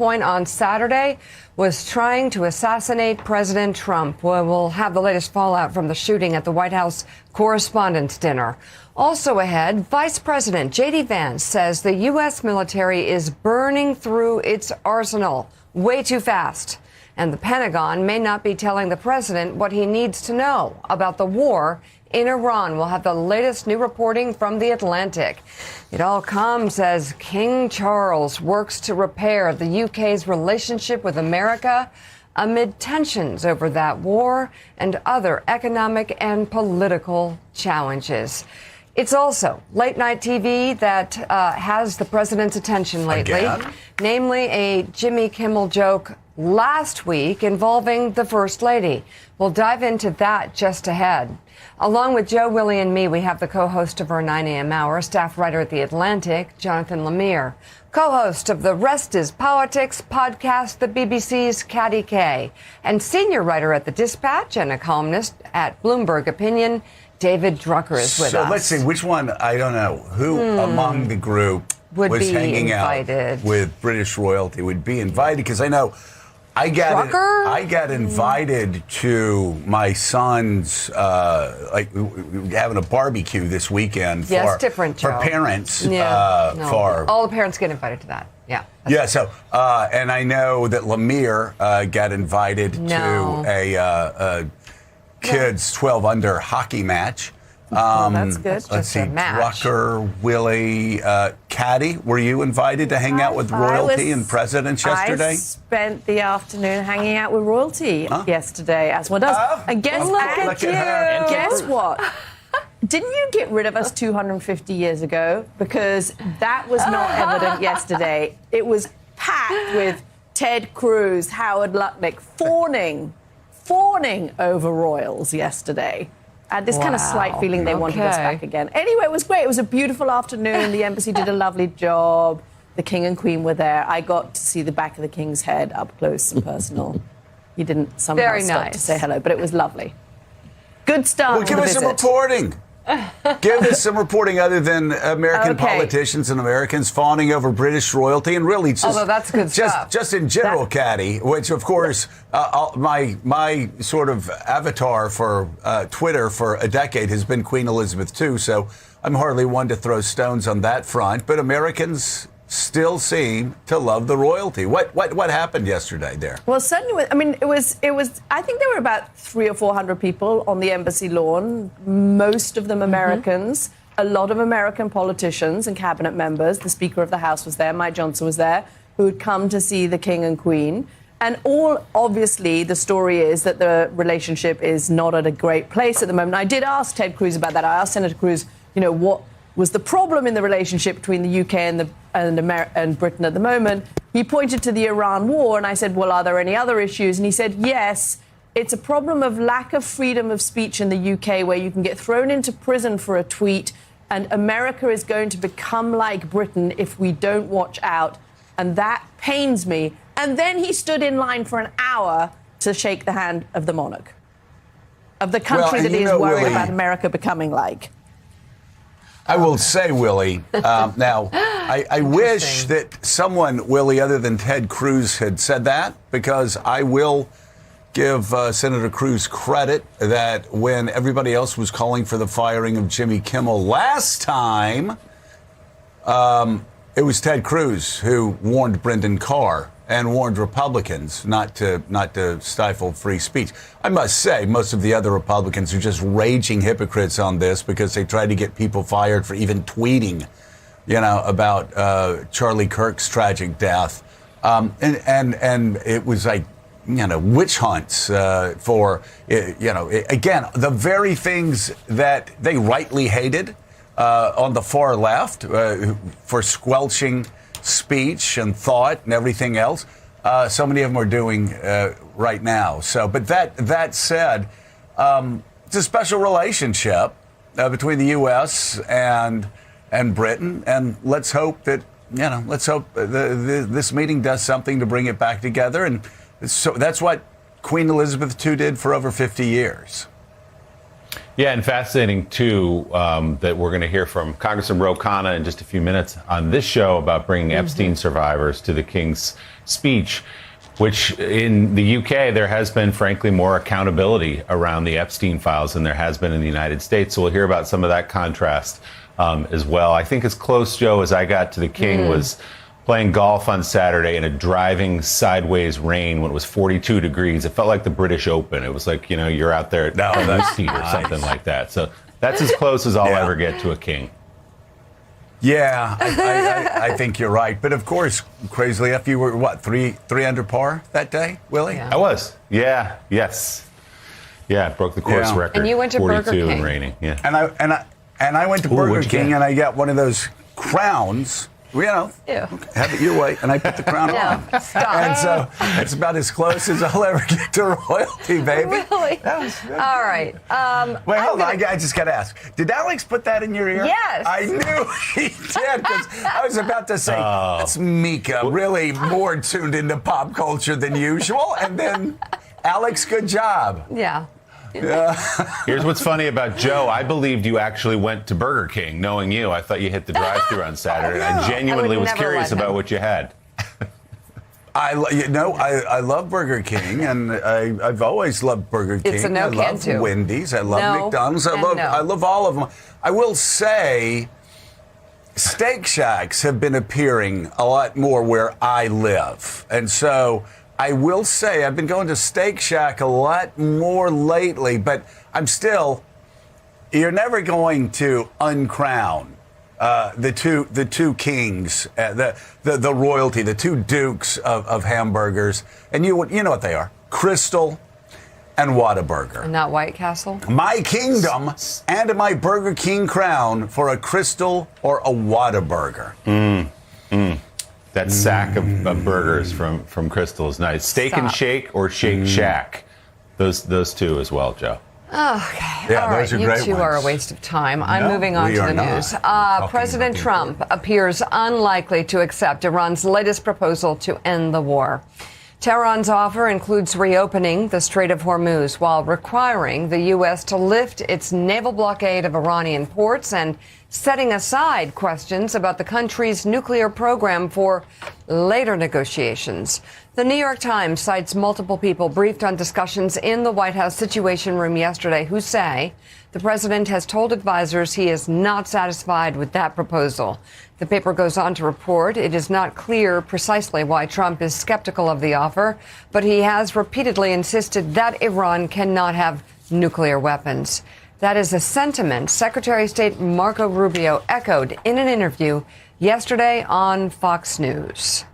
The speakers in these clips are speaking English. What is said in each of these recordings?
point on Saturday was trying to assassinate President Trump. We'll have the latest fallout from the shooting at the White House Correspondents' Dinner. Also ahead, Vice President J.D. Vance says the U.S. military is burning through its arsenal way too fast. And the Pentagon may not be telling the president what he needs to know about the war in Iran. We'll have the latest new reporting from The Atlantic. It all comes as King Charles works to repair the UK's relationship with America amid tensions over that war and other economic and political challenges. It's also late-night TV that has the president's attention lately, Again? Namely a Jimmy Kimmel joke last week involving the First Lady. We'll dive into that just ahead. Along with Joe, Willie, and me, we have the co-host of our 9 a.m. hour, staff writer at The Atlantic, Jonathan Lemire, co-host of the Rest is Politics podcast, the BBC's Caddy K, and senior writer at The Dispatch and a columnist at Bloomberg Opinion, David Drucker is with us. So let's see, which one, I don't know, who among the group was hanging invited out with British royalty would be invited? Because I know I got invited to my son's, having a barbecue this weekend for parents. All the parents get invited to that. Yeah. Yeah. So, and I know that Lemire got invited to a kids 12 under hockey match. That's good. Let's see, Drucker, Willie, Caddy, were you invited to hang out with royalty and presidents yesterday? I spent the afternoon hanging out with royalty yesterday, as one does. And guess what? Didn't you get rid of us 250 years ago? Because that was not evident yesterday. It was packed with Ted Cruz, Howard Lutnick, fawning over royals yesterday. I had this kind of slight feeling they wanted us back again. Anyway, it was great. It was a beautiful afternoon. The embassy did a lovely job. The king and queen were there. I got to see the back of the king's head up close and personal. He didn't somehow stop to say hello, but it was lovely. Good start. Well, give us some reporting. Give us some reporting other than American politicians and Americans fawning over British royalty, and really just, although that's good stuff. Just in general, Caddy, which of course my sort of avatar for Twitter for a decade has been Queen Elizabeth II, so I'm hardly one to throw stones on that front. But Americans still seem to love the royalty. What happened yesterday there? Well, certainly, it was. I think there were about 300 or 400 people on the embassy lawn. Most of them Americans. A lot of American politicians and cabinet members. The Speaker of the House was there. Mike Johnson was there, who had come to see the King and Queen. And obviously, the story is that the relationship is not at a great place at the moment. I did ask Ted Cruz about that. I asked Senator Cruz, what was the problem in the relationship between the UK and Britain at the moment. He pointed to the Iran war, and I said, well, are there any other issues? And he said, yes, it's a problem of lack of freedom of speech in the UK, where you can get thrown into prison for a tweet, and America is going to become like Britain if we don't watch out, and that pains me. And then he stood in line for an hour to shake the hand of the monarch, of the country that he is worried about America becoming like. I will say, Willie, now, I wish that someone, Willie, other than Ted Cruz had said that, because I will give Senator Cruz credit that when everybody else was calling for the firing of Jimmy Kimmel last time, it was Ted Cruz who warned Brendan Carr and warned Republicans not to stifle free speech. I must say, most of the other Republicans are just raging hypocrites on this, because they tried to get people fired for even tweeting, about Charlie Kirk's tragic death, and it was like, witch hunts for, again, the very things that they rightly hated on the far left for squelching speech and thought and everything else. So many of them are doing right now. So, but that said, it's a special relationship between the U.S. and Britain, and let's hope that this meeting does something to bring it back together. And so that's what Queen Elizabeth II did for over 50 years. Yeah, and fascinating, too, that we're going to hear from Congressman Ro Khanna in just a few minutes on this show about bringing Epstein survivors to the King's speech, which in the UK, there has been, frankly, more accountability around the Epstein files than there has been in the United States. So we'll hear about some of that contrast as well. I think as close, Joe, as I got to the King was playing golf on Saturday in a driving sideways rain when it was 42 degrees. It felt like the British Open. It was like, you know, you're out there at Tennessee or something like that. So that's as close as I'll ever get to a King. Yeah, I think you're right. But of course, crazily enough, you were, what, three under par that day, Willie? I was. Yeah. Yes. Yeah, it broke the course record. And you went to 42 Burger King. and raining. Yeah. And I went to Burger King and I got one of those crowns. You know, have it your way, and I put the crown on. Stop. And so it's about as close as I'll ever get to royalty, baby. Really? All right. Wait, hold on. I just got to ask. Did Alex put that in your ear? Yes. I knew he did, because I was about to say, that's Mika, really more tuned into pop culture than usual. And then, Alex, good job. Yeah. Here's what's funny about Joe. I believed you actually went to Burger King, knowing you. I thought you hit the drive-thru on Saturday. I genuinely was curious about what you had. I love Burger King, and I've always loved Burger King. It's a no I love can do. Wendy's. I love McDonald's. I love all of them. I will say, Steak Shacks have been appearing a lot more where I live, and so I will say I've been going to Steak Shack a lot more lately, but you're never going to uncrown the two kings, the royalty, the two dukes of hamburgers, and you know what they are: Crystal and Whataburger. Not White Castle. My kingdom and my Burger King crown for a Crystal or a Whataburger. That sack of burgers from Crystal is nice. Steak and Shake or Shake Shack. Those two as well, Joe. Okay. Yeah, all right. those are great You two ones. are a waste of time. I'm moving on we to are the not. news. President Trump appears unlikely to accept Iran's latest proposal to end the war. Tehran's offer includes reopening the Strait of Hormuz while requiring the U.S. to lift its naval blockade of Iranian ports and setting aside questions about the country's nuclear program for later negotiations. The New York Times cites multiple people briefed on discussions in the White House Situation Room yesterday who say the president has told advisors he is not satisfied with that proposal. The paper goes on to report it is not clear precisely why Trump is skeptical of the offer, but he has repeatedly insisted that Iran cannot have nuclear weapons. That is a sentiment Secretary of State Marco Rubio echoed in an interview yesterday on Fox News.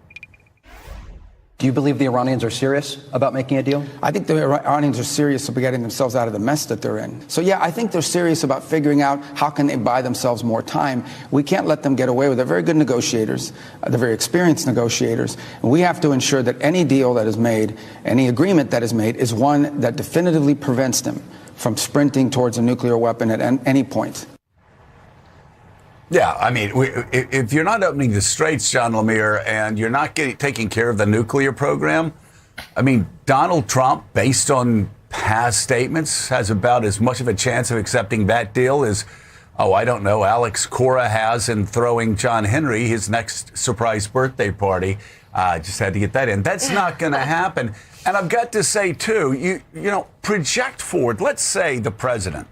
Do you believe the Iranians are serious about making a deal? I think the Iranians are serious about getting themselves out of the mess that they're in. So, yeah, I think they're serious about figuring out how can they buy themselves more time. We can't let them get away with it. They're very good negotiators. They're very experienced negotiators. And we have to ensure that any deal that is made, any agreement that is made, is one that definitively prevents them from sprinting towards a nuclear weapon at any point. Yeah, I mean, if you're not opening the straits, John Lemire, and you're not taking care of the nuclear program, I mean, Donald Trump, based on past statements, has about as much of a chance of accepting that deal as, I don't know, Alex Cora has in throwing John Henry his next surprise birthday party. Just had to get that in. That's not going to happen. And I've got to say, too, you know, project forward. Let's say the president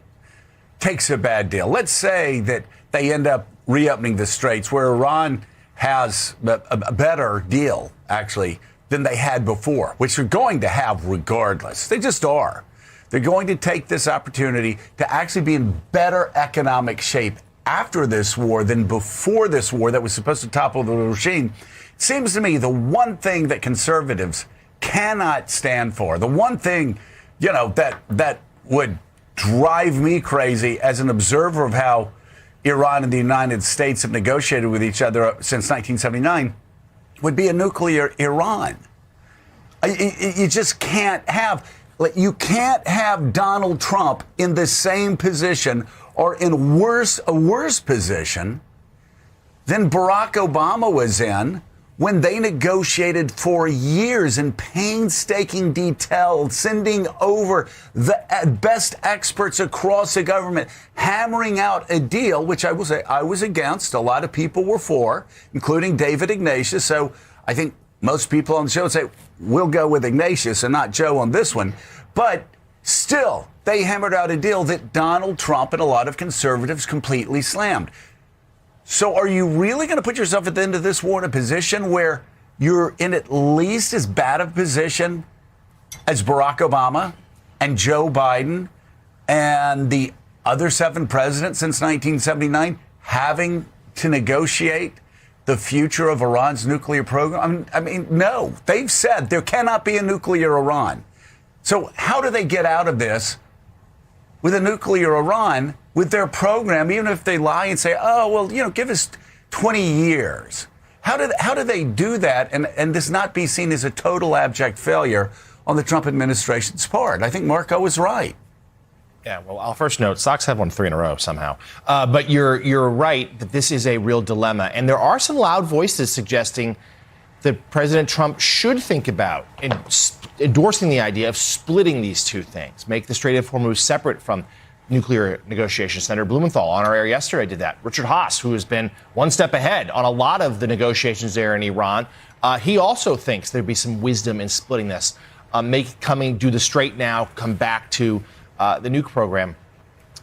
takes a bad deal. Let's say that they end up reopening the straits where Iran has a better deal, actually, than they had before, which they're going to have regardless. They just are. They're going to take this opportunity to actually be in better economic shape after this war than before this war that was supposed to topple the regime. It seems to me the one thing that conservatives cannot stand for, the one thing, you know, that would drive me crazy as an observer of how Iran and the United States have negotiated with each other since 1979, would be a nuclear Iran. You just can't have, you can't have Donald Trump in the same position or in a worse position than Barack Obama was in when they negotiated for years in painstaking detail, sending over the best experts across the government, hammering out a deal, which I will say I was against. A lot of people were for, including David Ignatius. So I think most people on the show would say, we'll go with Ignatius and not Joe on this one. But still, they hammered out a deal that Donald Trump and a lot of conservatives completely slammed. So are you really going to put yourself at the end of this war in a position where you're in at least as bad a position as Barack Obama and Joe Biden and the other 7 presidents since 1979 having to negotiate the future of Iran's nuclear program? I mean, no. They've said there cannot be a nuclear Iran. So how do they get out of this with a nuclear Iran with their program, even if they lie and say, oh, well, give us 20 years? How do they do that and this not be seen as a total abject failure on the Trump administration's part? I think Marco was right. Yeah, well, I'll first note, Sox have won 3 in a row somehow. But you're right that this is a real dilemma. And there are some loud voices suggesting that President Trump should think about endorsing the idea of splitting these two things, make the Strait of Hormuz separate from nuclear negotiations. Senator Blumenthal on our air yesterday did that. Richard Haas, who has been one step ahead on a lot of the negotiations there in Iran, he also thinks there'd be some wisdom in splitting this, do the Strait now, come back to the nuke program.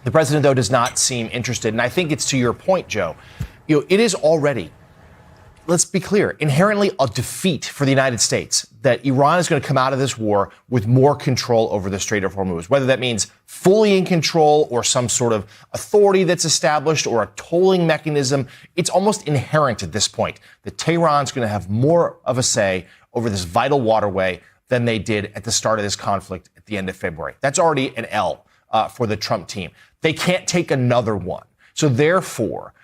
The president, though, does not seem interested. And I think it's to your point, Joe. It is already, let's be clear, inherently a defeat for the United States that Iran is going to come out of this war with more control over the Strait of Hormuz, whether that means fully in control or some sort of authority that's established or a tolling mechanism. It's almost inherent at this point that Tehran's going to have more of a say over this vital waterway than they did at the start of this conflict at the end of February. That's already an L for the Trump team. They can't take another one. So therefore,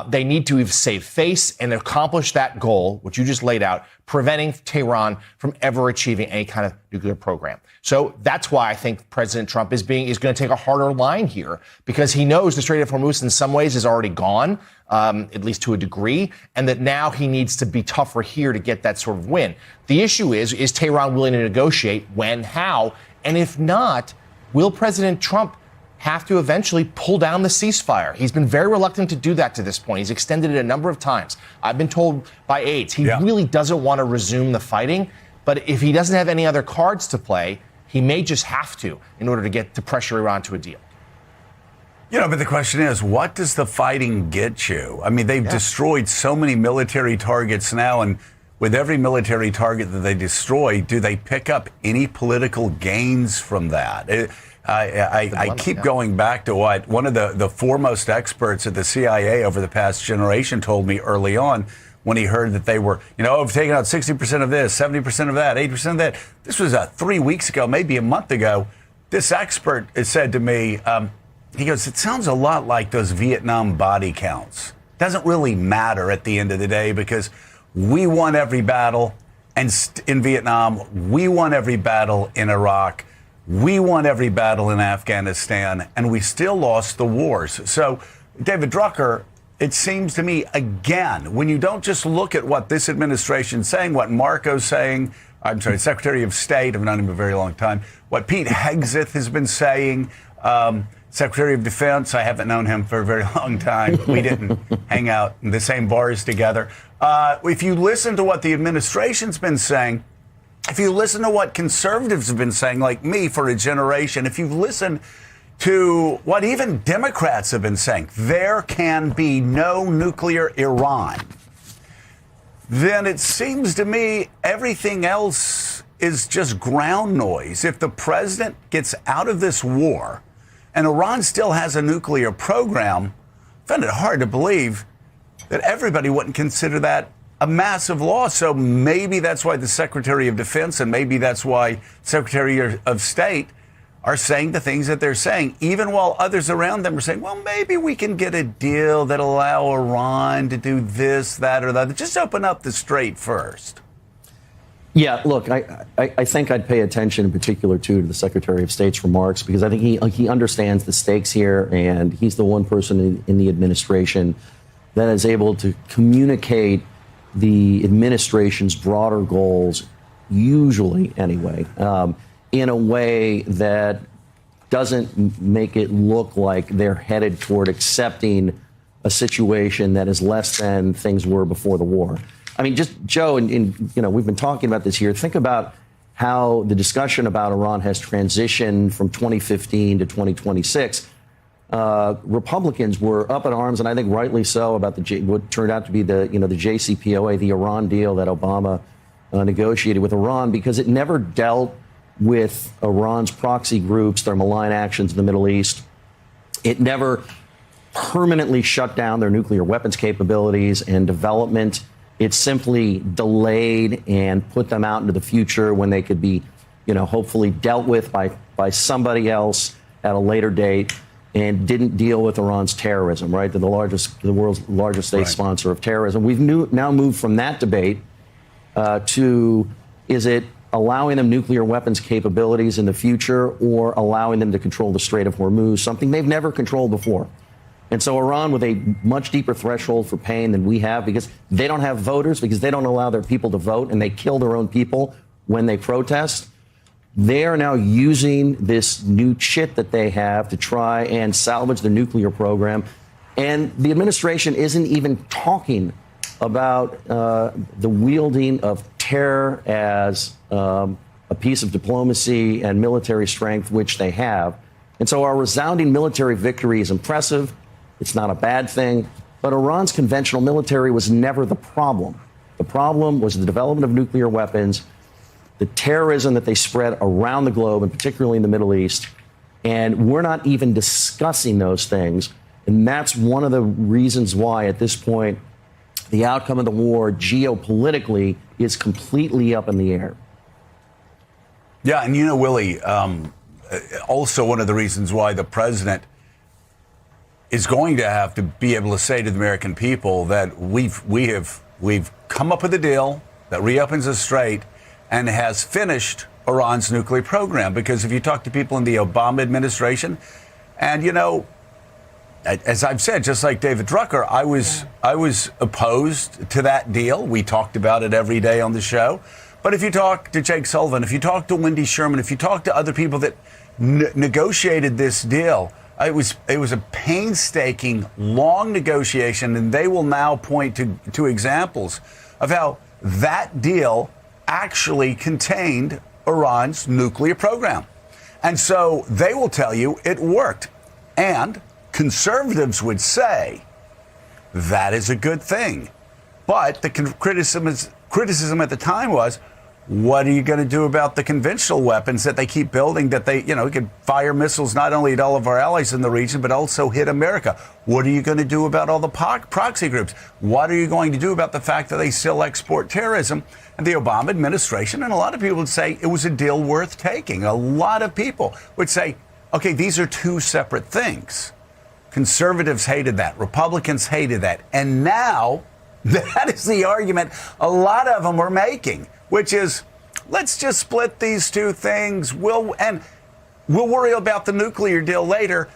they need to save face and accomplish that goal, which you just laid out, preventing Tehran from ever achieving any kind of nuclear program. So that's why I think President Trump is going to take a harder line here, because he knows the Strait of Hormuz in some ways is already gone, at least to a degree, and that now he needs to be tougher here to get that sort of win. The issue is Tehran willing to negotiate? When? How? And if not, will President Trump have to eventually pull down the ceasefire? He's been very reluctant to do that to this point. He's extended it a number of times. I've been told by aides he really doesn't want to resume the fighting. But if he doesn't have any other cards to play, he may just have to in order to get to pressure Iran to a deal. But the question is, what does the fighting get you? I mean, they've destroyed so many military targets now, and with every military target that they destroy, do they pick up any political gains from that? I keep going back to what one of the foremost experts at the CIA over the past generation told me early on when he heard that they were, have taken out 60% of this, 70% of that, 80% of that. This was 3 weeks ago, maybe a month ago. This expert said to me, he goes, it sounds a lot like those Vietnam body counts. Doesn't really matter at the end of the day because we won every battle in Vietnam. We won every battle in Iraq. We won every battle in Afghanistan, and we still lost the wars. So, David Drucker, it seems to me, again, when you don't just look at what this administration's saying, what Marco's saying, Secretary of State, I've known him a very long time, what Pete Hegseth has been saying, Secretary of Defense, I haven't known him for a very long time. We didn't hang out in the same bars together. If you listen to what the administration's been saying, if you listen to what conservatives have been saying, like me, for a generation, if you listen to what even Democrats have been saying, there can be no nuclear Iran, then it seems to me everything else is just ground noise. If the president gets out of this war and Iran still has a nuclear program, I find it hard to believe that everybody wouldn't consider that a massive loss. So maybe that's why the Secretary of Defense and maybe that's why Secretary of State are saying the things that they're saying, even while others around them are saying, well, maybe we can get a deal that allow Iran to do this, that, or that. Just open up the strait first. Yeah, look, I think I'd pay attention in particular, too, to the Secretary of State's remarks, because I think he understands the stakes here, and he's the one person in the administration that is able to communicate the administration's broader goals, usually anyway, in a way that doesn't make it look like they're headed toward accepting a situation that is less than things were before the war. I mean, just Joe, and we've been talking about this here. Think about how the discussion about Iran has transitioned from 2015 to 2026. Republicans were up in arms, and I think rightly so, about what turned out to be the JCPOA, the Iran deal that Obama negotiated with Iran, because it never dealt with Iran's proxy groups, their malign actions in the Middle East. It never permanently shut down their nuclear weapons capabilities and development. It simply delayed and put them out into the future when they could be, hopefully dealt with by somebody else at a later date, and didn't deal with Iran's terrorism, right? They're the world's largest state sponsor of terrorism. We've now moved from that debate to, is it allowing them nuclear weapons capabilities in the future, or allowing them to control the Strait of Hormuz, something they've never controlled before? And so Iran, with a much deeper threshold for pain than we have, because they don't have voters, because they don't allow their people to vote, and they kill their own people when they protest, they are now using this new chit that they have to try and salvage the nuclear program. And the administration isn't even talking about the wielding of terror as a piece of diplomacy and military strength, which they have. And so our resounding military victory is impressive. It's not a bad thing. But Iran's conventional military was never the problem. The problem was the development of nuclear weapons, the terrorism that they spread around the globe, and particularly in the Middle East. And we're not even discussing those things. And that's one of the reasons why, at this point, the outcome of the war geopolitically is completely up in the air. Yeah, and Willie, also one of the reasons why the president is going to have to be able to say to the American people that we've come up with a deal that reopens the strait and has finished Iran's nuclear program. Because if you talk to people in the Obama administration, and as I've said, just like David Drucker, I was opposed to that deal. We talked about it every day on the show. But if you talk to Jake Sullivan, if you talk to Wendy Sherman, if you talk to other people that negotiated this deal, it was a painstaking, long negotiation, and they will now point to examples of how that deal actually contained Iran's nuclear program. And so they will tell you it worked. And conservatives would say that is a good thing. But the criticism at the time was, what are you going to do about the conventional weapons that they keep building, that they, could fire missiles not only at all of our allies in the region, but also hit America? What are you going to do about all the proxy groups? What are you going to do about the fact that they still export terrorism? And the Obama administration, and a lot of people would say it was a deal worth taking. A lot of people would say, okay, these are two separate things. Conservatives hated that. Republicans hated that. And now that is the argument a lot of them are making, which is, let's just split these two things. We'll worry about the nuclear deal later.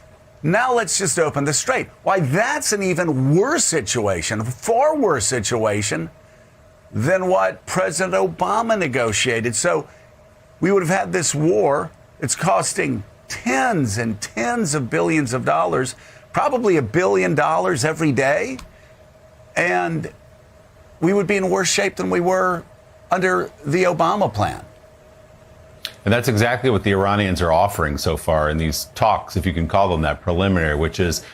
Now let's just open the strait. Why, that's an even worse situation, a far worse situation than what President Obama negotiated. So we would have had this war. It's costing tens and tens of billions of dollars, probably $1 billion every day. And we would be in worse shape than we were under the Obama plan. And that's exactly what the Iranians are offering so far in these talks, if you can call them that, preliminary, which is,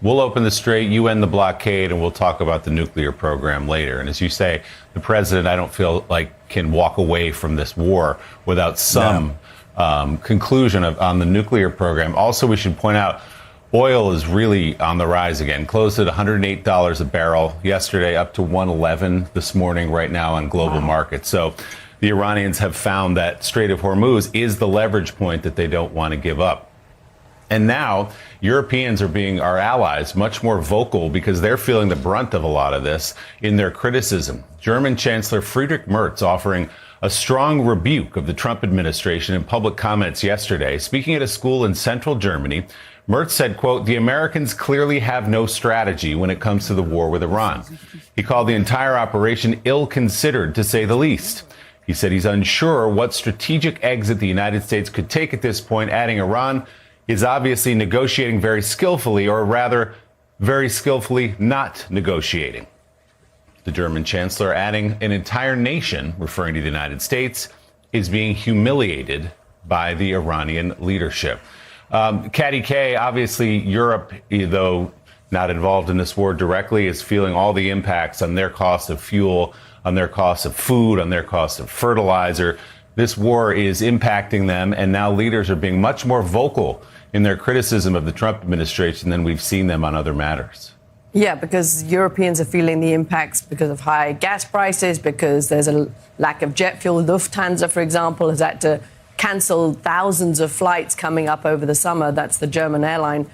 we'll open the strait, you end the blockade, and we'll talk about the nuclear program later. And as you say, the president, I don't feel like, can walk away from this war without some conclusion on the nuclear program. Also, we should point out, oil is really on the rise again. Closed at $108 a barrel yesterday, up to $111 this morning right now on global markets. So the Iranians have found that Strait of Hormuz is the leverage point that they don't want to give up. And now Europeans are being our allies, much more vocal, because they're feeling the brunt of a lot of this in their criticism. German Chancellor Friedrich Merz offering a strong rebuke of the Trump administration in public comments yesterday. Speaking at a school in central Germany, Merz said, quote, "The Americans clearly have no strategy when it comes to the war with Iran." He called the entire operation ill-considered, to say the least. He said he's unsure what strategic exit the United States could take at this point, adding Iran is obviously negotiating very skillfully, or rather, very skillfully not negotiating. The German chancellor adding an entire nation, referring to the United States, is being humiliated by the Iranian leadership. Caddy K, obviously Europe, though not involved in this war directly, is feeling all the impacts on their cost of fuel, on their cost of food, on their cost of fertilizer. This war is impacting them, and now leaders are being much more vocal in their criticism of the Trump administration than we've seen them on other matters. Yeah, because Europeans are feeling the impacts because of high gas prices, because there's a lack of jet fuel. Lufthansa, for example, has had to cancel thousands of flights coming up over the summer. That's the German airline.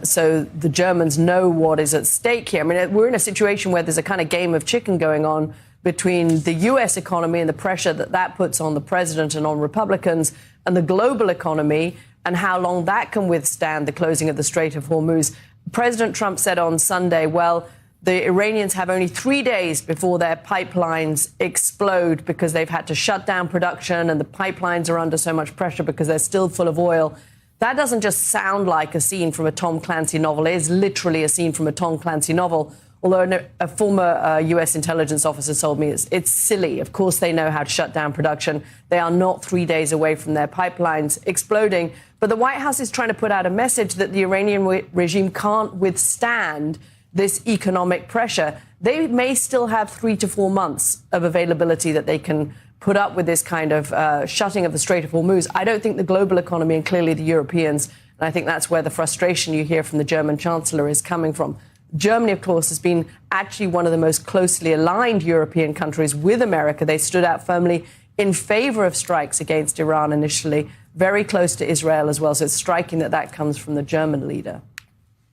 So the Germans know what is at stake here. I mean, we're in a situation where there's a kind of game of chicken going on between the U.S. economy and the pressure that puts on the president and on Republicans, and the global economy and how long that can withstand the closing of the Strait of Hormuz. President Trump said on Sunday, well, the Iranians have only 3 days before their pipelines explode because they've had to shut down production and the pipelines are under so much pressure because they're still full of oil. That doesn't just sound like a scene from a Tom Clancy novel. It is literally a scene from a Tom Clancy novel. Although a former U.S. intelligence officer told me it's silly. Of course, they know how to shut down production. They are not 3 days away from their pipelines exploding. But the White House is trying to put out a message that the Iranian regime can't withstand this economic pressure. They may still have 3 to 4 months of availability that they can put up with this kind of shutting of the Strait of Hormuz. I don't think the global economy, and clearly the Europeans, and I think that's where the frustration you hear from the German chancellor is coming from. Germany, of course, has been actually one of the most closely aligned European countries with America. They stood out firmly in favor of strikes against Iran initially, very close to Israel as well. So it's striking that comes from the German leader.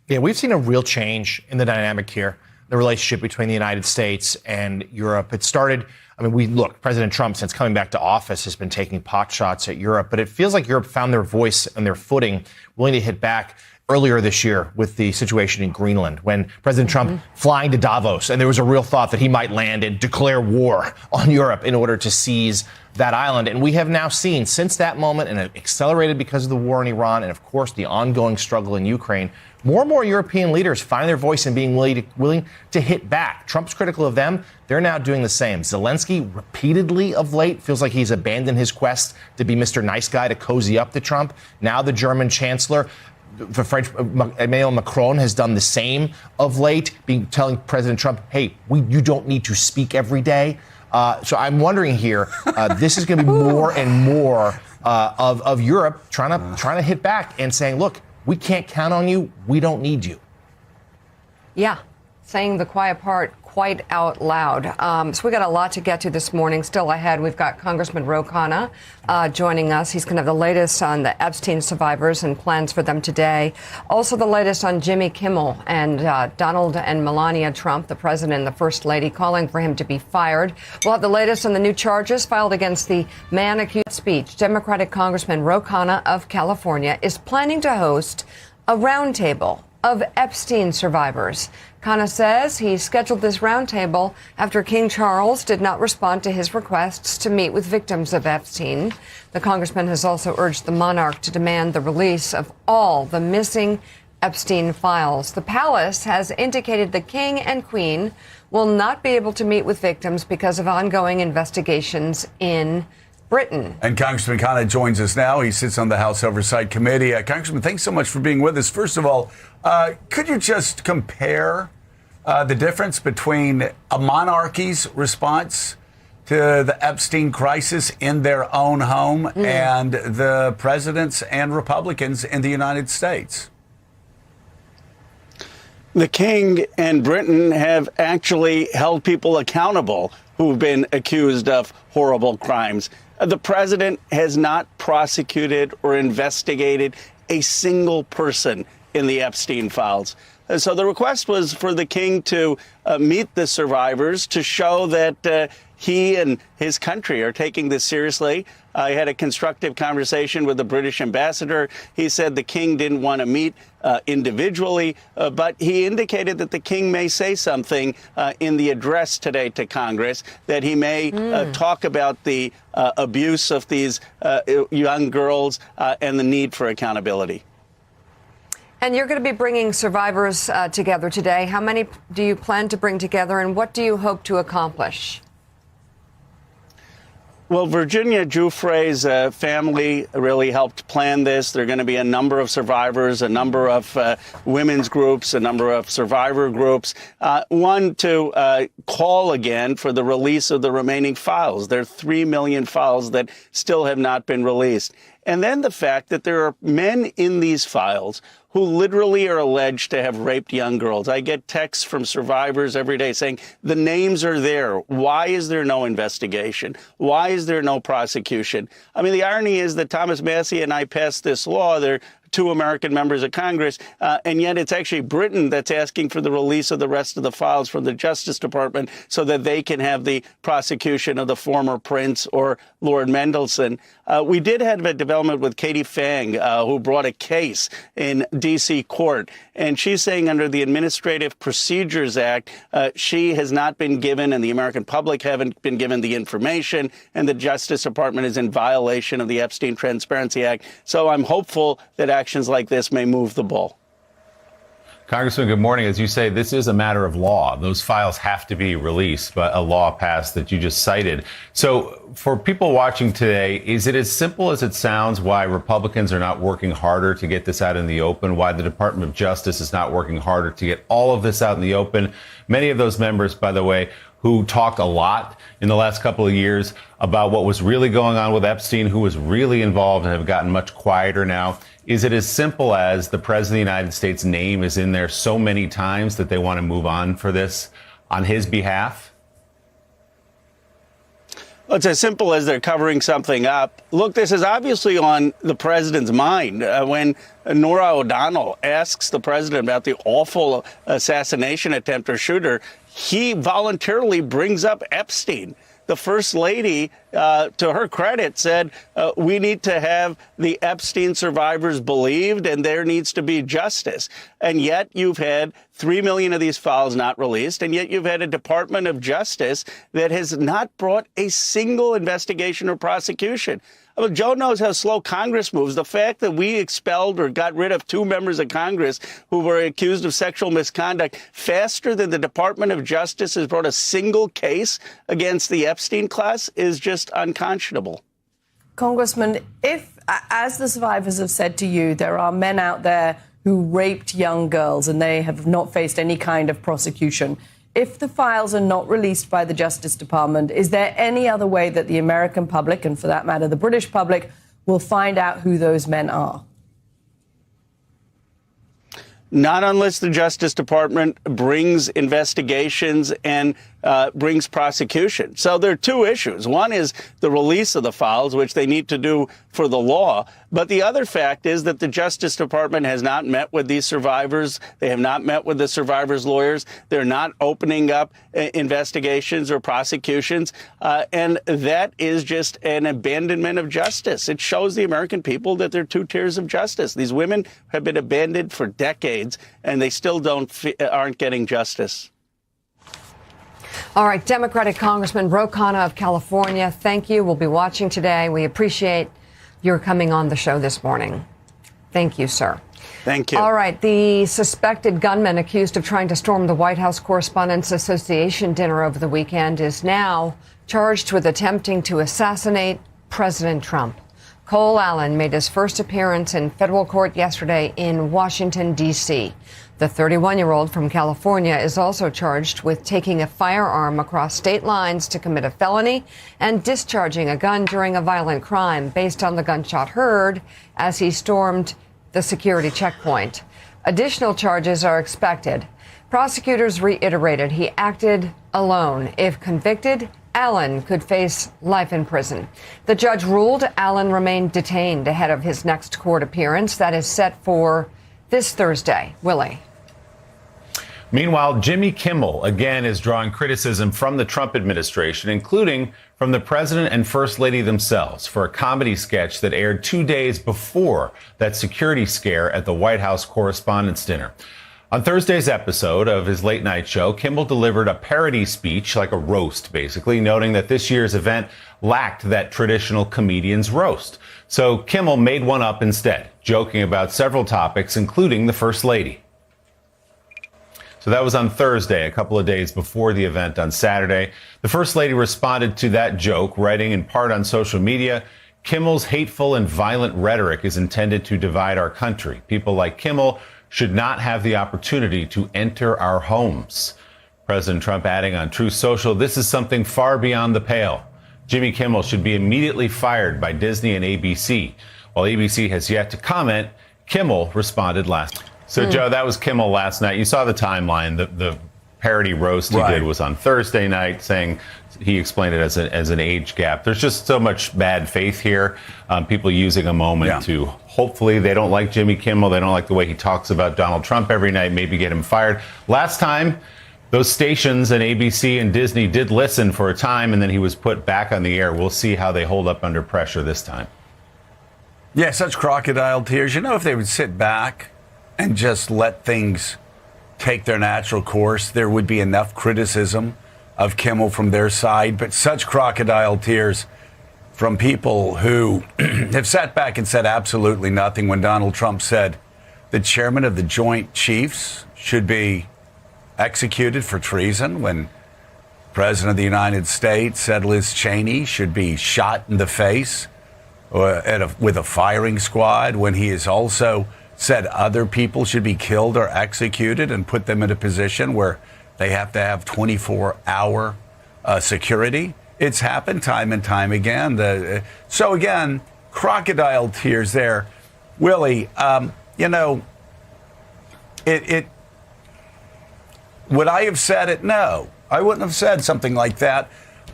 Yeah, we've seen a real change in the dynamic here, the relationship between the United States and Europe. It started, President Trump, since coming back to office, has been taking pot shots at Europe, but it feels like Europe found their voice and their footing, willing to hit back earlier this year with the situation in Greenland, when President Trump flying to Davos, and there was a real thought that he might land and declare war on Europe in order to seize that island. And we have now seen since that moment, and it accelerated because of the war in Iran and, of course, the ongoing struggle in Ukraine, more and more European leaders find their voice and being willing to hit back. Trump's critical of them. They're now doing the same. Zelensky repeatedly of late feels like he's abandoned his quest to be Mr. Nice Guy, to cozy up to Trump. Now the German chancellor, the French, Emmanuel Macron, has done the same of late, telling President Trump, hey, you don't need to speak every day. So I'm wondering here, this is going to be more and more of Europe trying to hit back and saying, look, we can't count on you. We don't need you. Yeah, saying the quiet part quite out loud. So we got a lot to get to this morning. Still ahead, we've got Congressman Ro Khanna joining us. He's going to have the latest on the Epstein survivors and plans for them today. Also the latest on Jimmy Kimmel and Donald and Melania Trump, the president and the first lady, calling for him to be fired. We'll have the latest on the new charges filed against the man accused of speech. Democratic Congressman Ro Khanna of California is planning to host a roundtable of Epstein survivors. Khanna says he scheduled this roundtable after King Charles did not respond to his requests to meet with victims of Epstein. The congressman has also urged the monarch to demand the release of all the missing Epstein files. The palace has indicated the king and queen will not be able to meet with victims because of ongoing investigations in Britain. And Congressman Khanna joins us now. He sits on the House Oversight Committee. Congressman, thanks so much for being with us. First of all, could you just compare the difference between a monarchy's response to the Epstein crisis in their own home and the presidents and Republicans in the United States? The king and Britain have actually held people accountable who've been accused of horrible crimes. The president has not prosecuted or investigated a single person in the Epstein files. So the request was for the king to meet the survivors to show that he and his country are taking this seriously. I had a constructive conversation with the British ambassador. He said the king didn't want to meet individually, but he indicated that the king may say something in the address today to Congress, that he may talk about the abuse of these young girls and the need for accountability. And you're going to be bringing survivors together today. How many do you plan to bring together, and what do you hope to accomplish? Well, Virginia Giuffre's family really helped plan this. There are going to be a number of survivors, a number of women's groups, a number of survivor groups. One to call again for the release of the remaining files. There are 3 million files that still have not been released. And then the fact that there are men in these files who literally are alleged to have raped young girls. I get texts from survivors every day saying the names are there. Why is there no investigation? Why is there no prosecution? I mean, the irony is that Thomas Massie and I passed this law. They're 2 American members of Congress, and yet it's actually Britain that's asking for the release of the rest of the files from the Justice Department so that they can have the prosecution of the former prince or Lord Mendelsohn. We did have a development with Katie Fang, who brought a case in D.C. court, and she's saying under the Administrative Procedures Act, she has not been given, and the American public haven't been given the information, and the Justice Department is in violation of the Epstein Transparency Act. So I'm hopeful that actions like this may move the ball. Congressman, good morning. As you say, this is a matter of law. Those files have to be released, but a law passed that you just cited. So for people watching today, is it as simple as it sounds why Republicans are not working harder to get this out in the open, why the Department of Justice is not working harder to get all of this out in the open? Many of those members, by the way, who talked a lot in the last couple of years about what was really going on with Epstein, who was really involved, and have gotten much quieter now. Is it as simple as the President of the United States' name is in there so many times that they want to move on for this on his behalf? Well, it's as simple as they're covering something up. Look, this is obviously on the president's mind. When Norah O'Donnell asks the president about the awful assassination attempt or shooter, he voluntarily brings up Epstein. The First Lady, to her credit, said, we need to have the Epstein survivors believed and there needs to be justice. And yet you've had 3 million of these files not released, and yet you've had a Department of Justice that has not brought a single investigation or prosecution. Well, Joe knows how slow Congress moves. The fact that we expelled or got rid of 2 members of Congress who were accused of sexual misconduct faster than the Department of Justice has brought a single case against the Epstein class is just unconscionable. Congressman, if, as the survivors have said to you, there are men out there who raped young girls and they have not faced any kind of prosecution, if the files are not released by the Justice Department, is there any other way that the American public, and for that matter, the British public, will find out who those men are? Not unless the Justice Department brings investigations and brings prosecution. So there are 2 issues. One is the release of the files, which they need to do for the law. But the other fact is that the Justice Department has not met with these survivors. They have not met with the survivors' lawyers. They're not opening up investigations or prosecutions. And that is just an abandonment of justice. It shows the American people that there are 2 tiers of justice. These women have been abandoned for decades, and they still aren't getting justice. All right, Democratic Congressman Ro Khanna of California, thank you. We'll be watching today. We appreciate your coming on the show this morning. Thank you, sir. Thank you. All right, the suspected gunman accused of trying to storm the White House Correspondents' Association dinner over the weekend is now charged with attempting to assassinate President Trump. Cole Allen made his first appearance in federal court yesterday in Washington, D.C. The 31-year-old from California is also charged with taking a firearm across state lines to commit a felony and discharging a gun during a violent crime based on the gunshot heard as he stormed the security checkpoint. Additional charges are expected. Prosecutors reiterated he acted alone. If convicted, Allen could face life in prison. The judge ruled Allen remained detained ahead of his next court appearance that is set for this Thursday. Willie. Meanwhile, Jimmy Kimmel again is drawing criticism from the Trump administration, including from the president and first lady themselves, for a comedy sketch that aired 2 days before that security scare at the White House Correspondents' Dinner. On Thursday's episode of his late night show, Kimmel delivered a parody speech, like a roast, basically, noting that this year's event lacked that traditional comedian's roast. So Kimmel made one up instead, joking about several topics, including the first lady. So that was on Thursday, a couple of days before the event on Saturday. The First Lady responded to that joke, writing in part on social media, "Kimmel's hateful and violent rhetoric is intended to divide our country. People like Kimmel should not have the opportunity to enter our homes." President Trump adding on Truth Social, "This is something far beyond the pale. Jimmy Kimmel should be immediately fired by Disney and ABC." While ABC has yet to comment, Kimmel responded last. So, Joe, that was Kimmel last night. You saw the timeline. The parody roast he did was on Thursday night, saying he explained it as an age gap. There's just so much bad faith here. People using a moment to hopefully they don't like Jimmy Kimmel. They don't like the way he talks about Donald Trump every night, maybe get him fired. Last time, those stations and ABC and Disney did listen for a time, and then he was put back on the air. We'll see how they hold up under pressure this time. Yeah, such crocodile tears. You know, if they would sit back and just let things take their natural course, there would be enough criticism of Kimmel from their side. But such crocodile tears from people who have sat back and said absolutely nothing when Donald Trump said the chairman of the Joint Chiefs should be executed for treason, when President of the United States said Liz Cheney should be shot in the face with a firing squad, when he has also said other people should be killed or executed and put them in a position where they have to have 24-hour security. It's happened time and time again. So again, crocodile tears there. Willie, you know, would I have said it? No, I wouldn't have said something like that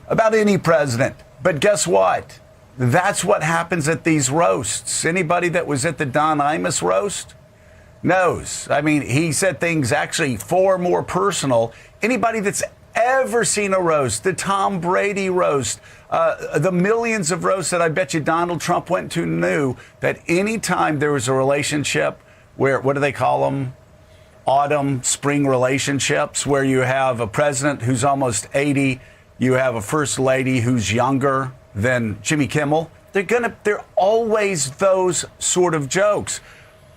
about any president. But guess what? That's what happens at these roasts. Anybody that was at the Don Imus roast knows. I mean, he said things actually far more personal. Anybody that's ever seen a roast, the Tom Brady roast, the millions of roasts that I bet you Donald Trump went to, knew that anytime there was a relationship where, what do they call them? Autumn, spring relationships, where you have a president who's almost 80, you have a first lady who's younger than Jimmy Kimmel. They're always those sort of jokes.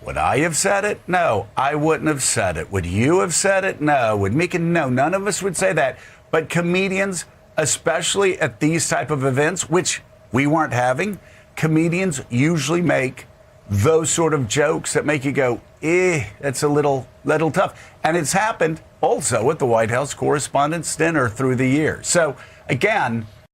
Would I have said it? No, I wouldn't have said it. Would you have said it? No. Would Mika? No, none of us would say that. But comedians, especially at these type of events, which we weren't having, comedians usually make those sort of jokes that make you go, that's a little tough. And it's happened also at the White House Correspondents' Dinner through the years. So again,